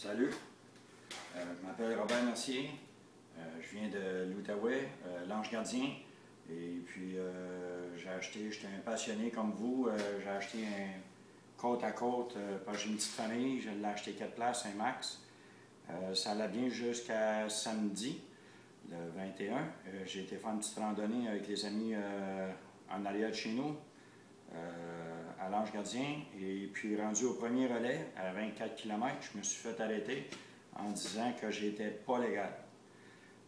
Salut, je m'appelle Robert Mercier, je viens de l'Outaouais, l'Ange Gardien, et puis j'étais un passionné comme vous, j'ai acheté un côte à côte, parce que j'ai une petite famille, je l'ai acheté 4 places, un max. Ça allait bien jusqu'à samedi, le 21. J'ai été faire une petite randonnée avec les amis en arrière de chez nous, à l'Ange Gardien, et puis rendu au premier relais, à 24 km, je me suis fait arrêter en disant que j'étais pas légal.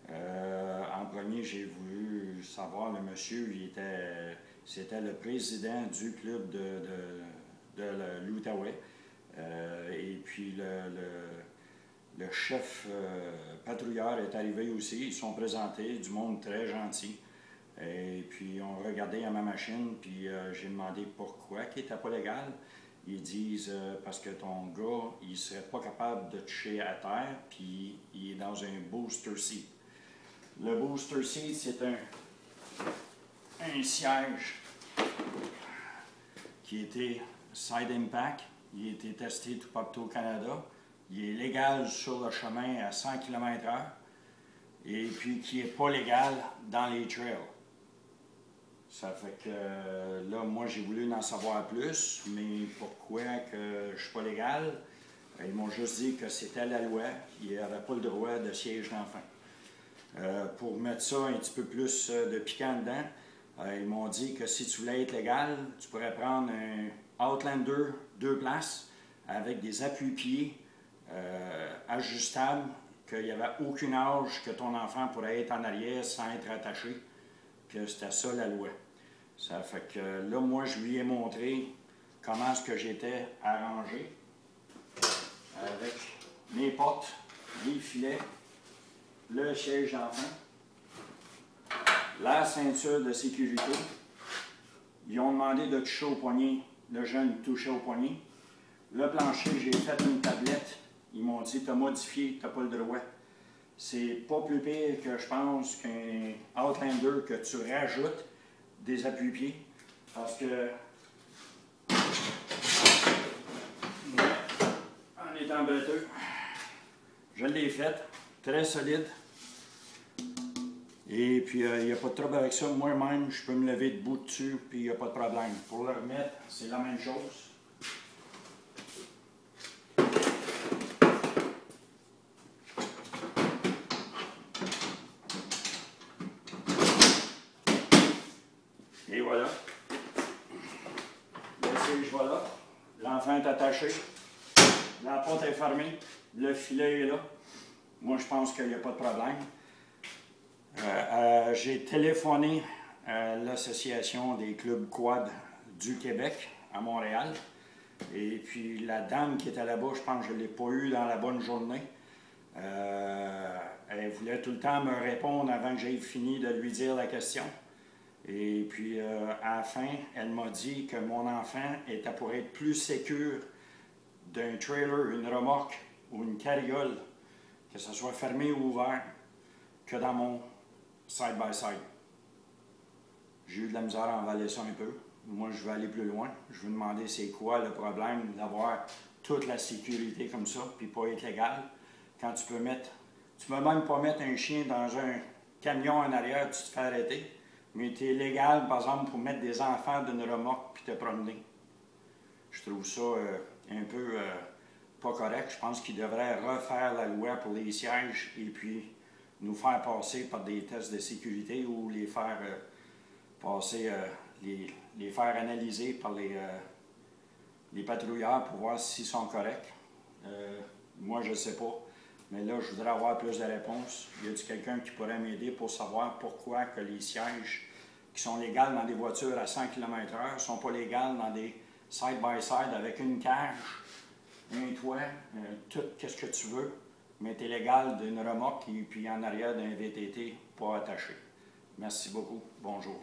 En premier, j'ai voulu savoir, le monsieur, c'était le président du club de l'Outaouais, et puis le chef patrouilleur est arrivé aussi, ils sont présentés, du monde très gentil. Et puis, on regardait à ma machine, puis j'ai demandé pourquoi il n'était pas légal. Ils disent parce que ton gars, il ne serait pas capable de toucher à terre, puis il est dans un booster seat. Le booster seat, c'est un siège qui était side impact. Il a été testé tout partout au Canada. Il est légal sur le chemin à 100 km/h, et puis qui n'est pas légal dans les trails. Ça fait que là, moi, j'ai voulu en savoir plus, mais pourquoi que je ne suis pas légal? Ils m'ont juste dit que c'était la loi, il n'y avait pas le droit de siège d'enfant. Pour mettre ça un petit peu plus de piquant dedans, ils m'ont dit que si tu voulais être légal, tu pourrais prendre un Outlander 2 places avec des appuis-pieds ajustables, qu'il n'y avait aucun âge que ton enfant pourrait être en arrière sans être attaché. Que c'était ça la loi. Ça fait que là, moi, je lui ai montré comment est-ce que j'étais arrangé avec mes portes, les filets, le siège d'enfant, la ceinture de sécurité. Ils ont demandé de toucher au poignet. Le jeune touchait au poignet. Le plancher, j'ai fait une tablette. Ils m'ont dit, tu as modifié, tu n'as pas le droit. C'est pas plus pire que je pense qu'un Outlander que tu rajoutes des appuis-pieds. Parce que en étant bêteux, je l'ai fait, très solide. Et puis il n'y a pas de trouble avec ça. Moi-même, je peux me lever debout dessus, puis il n'y a pas de problème. Pour le remettre, c'est la même chose. Et voilà. Le siège va là. L'enfant est attaché. La porte est fermée. Le filet est là. Moi, je pense qu'il n'y a pas de problème. J'ai téléphoné à l'Association des clubs quad du Québec, à Montréal. Et puis, la dame qui était là-bas, je pense que je ne l'ai pas eue dans la bonne journée. Elle voulait tout le temps me répondre avant que j'aie fini de lui dire la question. Et puis, à la fin, elle m'a dit que mon enfant était pour être plus sécure d'un trailer, une remorque ou une carriole, que ce soit fermé ou ouvert, que dans mon side-by-side. J'ai eu de la misère à envaler ça un peu. Moi, je veux aller plus loin. Je veux demander c'est quoi le problème d'avoir toute la sécurité comme ça, puis pas être légal. Quand tu peux même pas mettre un chien dans un camion en arrière, tu te fais arrêter. Mais tu es légal, par exemple, pour mettre des enfants d'une remorque puis te promener. Je trouve ça un peu pas correct. Je pense qu'ils devraient refaire la loi pour les sièges et puis nous faire passer par des tests de sécurité ou les faire passer, les faire analyser par les patrouilleurs pour voir s'ils sont corrects. Moi, je ne sais pas. Mais là, je voudrais avoir plus de réponses. Y a-t-il quelqu'un qui pourrait m'aider pour savoir pourquoi que les sièges qui sont légaux dans des voitures à 100 km/h ne sont pas légaux dans des side-by-side avec une cage, un toit, tout ce que tu veux, mais tu es légal d'une remorque et puis en arrière d'un VTT pas attaché. Merci beaucoup. Bonjour.